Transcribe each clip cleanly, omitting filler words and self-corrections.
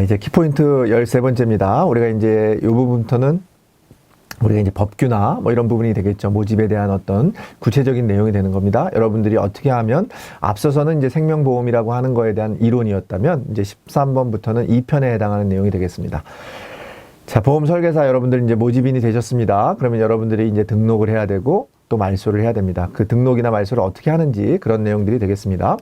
이제 키포인트 13번째입니다. 우리가 이제 이 부분부터는 우리가 이제 법규나 뭐 이런 부분이 되겠죠. 모집에 대한 어떤 구체적인 내용이 되는 겁니다. 여러분들이 어떻게 하면 앞서서는 이제 생명보험이라고 하는 거에 대한 이론이었다면 이제 13번부터는 2편에 해당하는 내용이 되겠습니다. 자, 보험 설계사 여러분들 이제 모집인이 되셨습니다. 그러면 여러분들이 이제 등록을 해야 되고 또 말소를 해야 됩니다. 그 등록이나 말소를 어떻게 하는지 그런 내용들이 되겠습니다.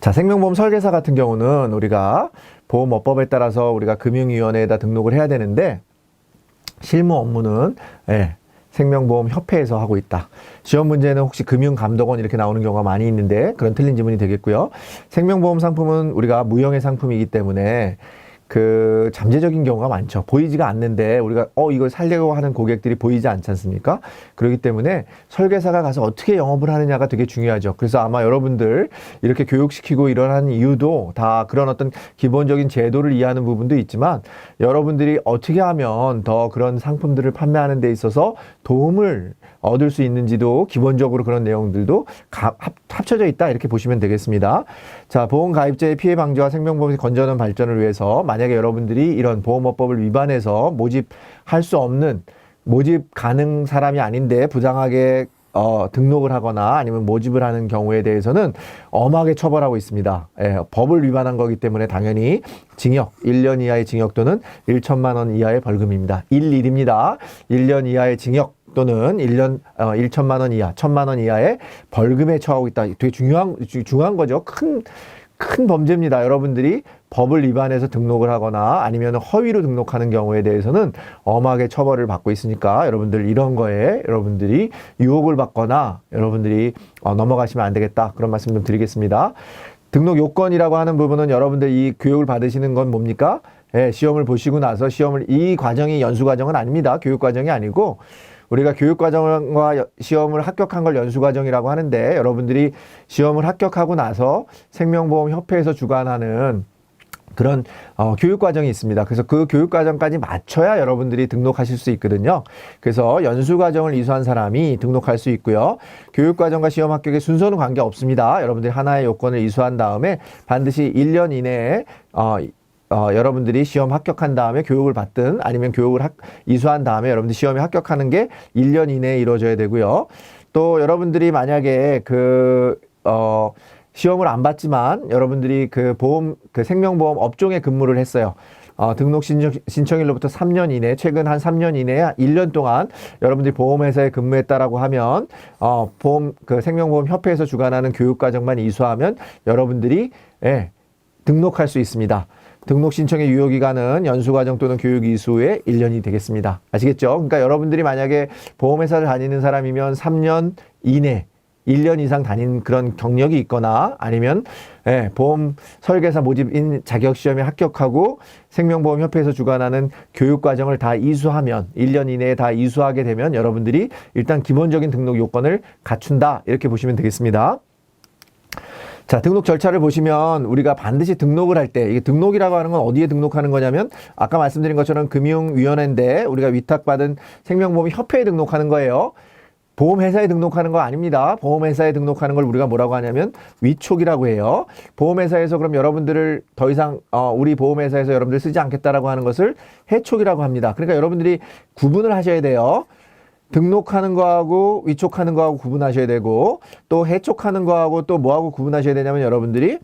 자, 생명보험 설계사 같은 경우는 우리가 보험업법에 따라서 우리가 금융위원회에다 등록을 해야 되는데 실무 업무는 생명보험협회에서 하고 있다. 시험 문제는 혹시 금융감독원 이렇게 나오는 경우가 많이 있는데 그런 틀린 지문이 되겠고요. 생명보험 상품은 우리가 무형의 상품이기 때문에 그 잠재적인 경우가 많죠. 보이지가 않는데 우리가 이걸 살려고 하는 고객들이 보이지 않지 않습니까? 그렇기 때문에 설계사가 가서 어떻게 영업을 하느냐가 되게 중요하죠. 그래서 아마 여러분들 이렇게 교육시키고 일어나는 이유도 다 그런 어떤 기본적인 제도를 이해하는 부분도 있지만 여러분들이 어떻게 하면 더 그런 상품들을 판매하는 데 있어서 도움을 얻을 수 있는지도 기본적으로 그런 내용들도 합쳐져 있다 이렇게 보시면 되겠습니다. 자, 보험가입자의 피해 방지와 생명보험의 건전한 발전을 위해서 만약에 여러분들이 이런 보험업법을 위반해서 모집할 수 없는 모집 가능 사람이 아닌데 부당하게 등록을 하거나 아니면 모집을 하는 경우에 대해서는 엄하게 처벌하고 있습니다. 법을 위반한 거기 때문에 당연히 징역 1년 이하의 징역 또는 1천만 원 이하의 벌금입니다. 1일입니다. 1년 이하의 징역 또는 1천만 원 이하, 1천만 원 이하의 벌금에 처하고 있다. 되게 중요한 거죠. 큰 범죄입니다. 여러분들이 법을 위반해서 등록을 하거나 아니면 허위로 등록하는 경우에 대해서는 엄하게 처벌을 받고 있으니까 여러분들 이런 거에 여러분들이 유혹을 받거나 여러분들이 넘어가시면 안 되겠다. 그런 말씀 좀 드리겠습니다. 등록 요건이라고 하는 부분은 여러분들 이 교육을 받으시는 건 뭡니까? 시험을 보시고 나서 이 과정이 연수 과정은 아닙니다. 교육 과정이 아니고 우리가 교육과정과 시험을 합격한 걸 연수과정이라고 하는데 여러분들이 시험을 합격하고 나서 생명보험협회에서 주관하는 그런 교육과정이 있습니다. 그래서 그 교육과정까지 맞춰야 여러분들이 등록하실 수 있거든요. 그래서 연수과정을 이수한 사람이 등록할 수 있고요. 교육과정과 시험 합격의 순서는 관계없습니다. 여러분들이 하나의 요건을 이수한 다음에 반드시 1년 이내에 여러분들이 시험 합격한 다음에 교육을 받든 아니면 교육을 이수한 다음에 여러분들이 시험에 합격하는 게 1년 이내에 이루어져야 되고요. 또 여러분들이 만약에 시험을 안 봤지만 여러분들이 그 생명보험 업종에 근무를 했어요. 등록 신청일로부터 3년 이내, 최근 한 3년 이내에 1년 동안 여러분들이 보험회사에 근무했다라고 하면, 생명보험협회에서 주관하는 교육과정만 이수하면 여러분들이, 등록할 수 있습니다. 등록 신청의 유효기간은 연수과정 또는 교육 이수의 1년이 되겠습니다. 아시겠죠? 그러니까 여러분들이 만약에 보험회사를 다니는 사람이면 3년 이내 1년 이상 다닌 그런 경력이 있거나 아니면 보험 설계사 모집인 자격시험에 합격하고 생명보험협회에서 주관하는 교육과정을 다 이수하면 1년 이내에 다 이수하게 되면 여러분들이 일단 기본적인 등록 요건을 갖춘다 이렇게 보시면 되겠습니다. 자, 등록 절차를 보시면 우리가 반드시 등록을 할 때, 이게 등록이라고 하는 건 어디에 등록하는 거냐면 아까 말씀드린 것처럼 금융위원회인데 우리가 위탁받은 생명보험협회에 등록하는 거예요. 보험회사에 등록하는 거 아닙니다. 보험회사에 등록하는 걸 우리가 뭐라고 하냐면 위촉이라고 해요. 보험회사에서 그럼 여러분들을 더 이상 우리 보험회사에서 여러분들 쓰지 않겠다라고 하는 것을 해촉이라고 합니다. 그러니까 여러분들이 구분을 하셔야 돼요. 등록하는 거하고 위촉하는 거하고 구분하셔야 되고 또 해촉하는 거하고 또 뭐하고 구분하셔야 되냐면 여러분들이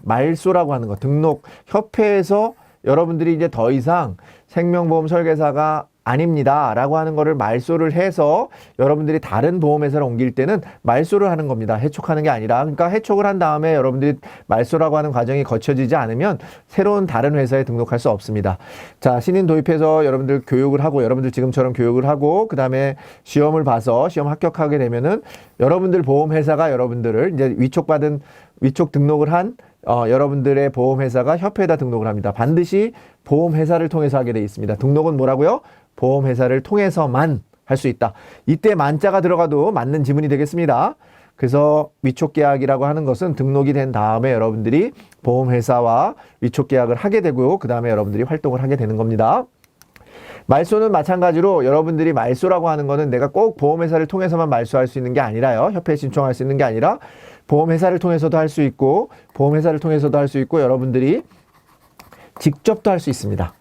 말소라고 하는 거 등록 협회에서 여러분들이 이제 더 이상 생명보험 설계사가 아닙니다 라고 하는 거를 말소를 해서 여러분들이 다른 보험회사로 옮길 때는 말소를 하는 겁니다. 해촉하는 게 아니라. 그러니까 해촉을 한 다음에 여러분들이 말소라고 하는 과정이 거쳐지지 않으면 새로운 다른 회사에 등록할 수 없습니다. 자, 신인 도입해서 여러분들 교육을 하고 여러분들 지금처럼 교육을 하고 그 다음에 시험을 봐서 시험 합격하게 되면은 여러분들 보험회사가 여러분들을 이제 위촉 등록을 한 여러분들의 보험회사가 협회에다 등록을 합니다. 반드시 보험회사를 통해서 하게 되어 있습니다. 등록은 뭐라고요? 보험회사를 통해서만 할 수 있다. 이때 만자가 들어가도 맞는 지문이 되겠습니다. 그래서 위촉계약이라고 하는 것은 등록이 된 다음에 여러분들이 보험회사와 위촉계약을 하게 되고 그 다음에 여러분들이 활동을 하게 되는 겁니다. 말소는 마찬가지로 여러분들이 말소라고 하는 거는 내가 꼭 보험회사를 통해서만 말소할 수 있는 게 아니라요. 협회에 신청할 수 있는 게 아니라 보험회사를 통해서도 할 수 있고 보험회사를 통해서도 할 수 있고 여러분들이 직접도 할 수 있습니다.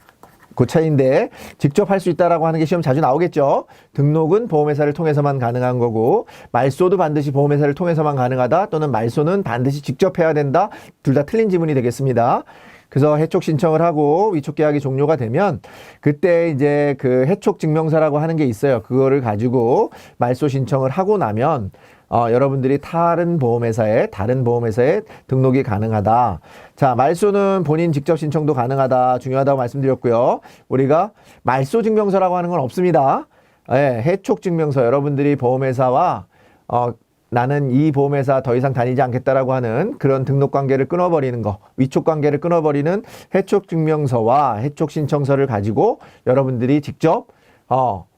그 차이인데 직접 할 수 있다라고 하는 게 시험 자주 나오겠죠. 등록은 보험회사를 통해서만 가능한 거고 말소도 반드시 보험회사를 통해서만 가능하다 또는 말소는 반드시 직접 해야 된다. 둘 다 틀린 지문이 되겠습니다. 그래서 해촉 신청을 하고 위촉 계약이 종료가 되면 그때 이제 그 해촉 증명서라고 하는 게 있어요. 그거를 가지고 말소 신청을 하고 나면 여러분들이 다른 보험회사에 등록이 가능하다. 자, 말소는 본인 직접 신청도 가능하다. 중요하다고 말씀드렸고요. 우리가 말소 증명서라고 하는 건 없습니다. 예, 해촉 증명서 여러분들이 보험회사와 나는 이 보험회사 더 이상 다니지 않겠다라고 하는 그런 등록 관계를 끊어버리는 거, 위촉 관계를 끊어버리는 해촉 증명서와 해촉 신청서를 가지고 여러분들이 직접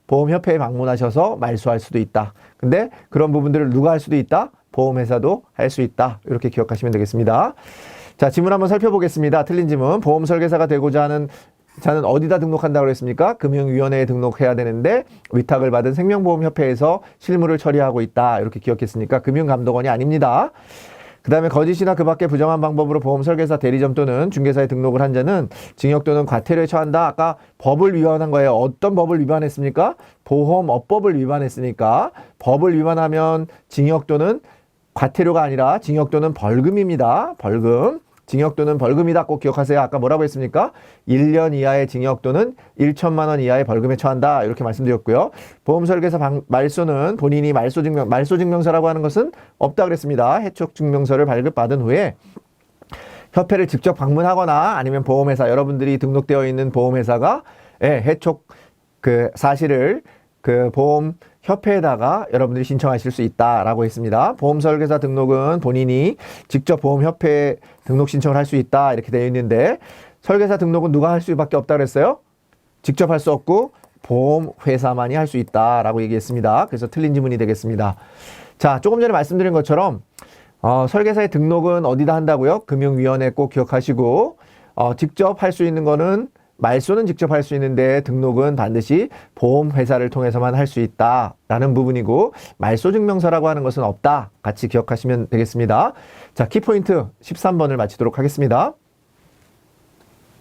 보험협회에 방문하셔서 말소할 수도 있다. 근데 그런 부분들을 누가 할 수도 있다? 보험회사도 할 수 있다. 이렇게 기억하시면 되겠습니다. 자, 지문 한번 살펴보겠습니다. 틀린 지문. 보험 설계사가 되고자 하는 자는 어디다 등록한다고 그랬습니까? 금융위원회에 등록해야 되는데 위탁을 받은 생명보험협회에서 실무를 처리하고 있다. 이렇게 기억했으니까 금융감독원이 아닙니다. 그 다음에 거짓이나 그 밖에 부정한 방법으로 보험 설계사 대리점 또는 중개사에 등록을 한 자는 징역 또는 과태료에 처한다. 아까 법을 위반한 거예요. 어떤 법을 위반했습니까? 보험업법을 위반했으니까 법을 위반하면 징역 또는 과태료가 아니라 징역 또는 벌금입니다. 벌금. 징역 또는 벌금이다. 꼭 기억하세요. 아까 뭐라고 했습니까? 1년 이하의 징역 또는 1천만 원 이하의 벌금에 처한다. 이렇게 말씀드렸고요. 보험설계사 말소는 본인이 말소증명서라고 하는 것은 없다 그랬습니다. 해촉증명서를 발급받은 후에 협회를 직접 방문하거나 아니면 보험회사, 여러분들이 등록되어 있는 보험회사가 해촉 그 사실을 그 보험 협회에다가 여러분들이 신청하실 수 있다라고 했습니다. 보험 설계사 등록은 본인이 직접 보험협회에 등록 신청을 할 수 있다 이렇게 되어 있는데 설계사 등록은 누가 할 수밖에 없다 그랬어요? 직접 할 수 없고 보험회사만이 할 수 있다라고 얘기했습니다. 그래서 틀린 지문이 되겠습니다. 자, 조금 전에 말씀드린 것처럼 설계사의 등록은 어디다 한다고요? 금융위원회 꼭 기억하시고 직접 할 수 있는 거는 말소는 직접 할 수 있는데 등록은 반드시 보험회사를 통해서만 할 수 있다라는 부분이고 말소증명서라고 하는 것은 없다. 같이 기억하시면 되겠습니다. 자, 키포인트 13번을 마치도록 하겠습니다.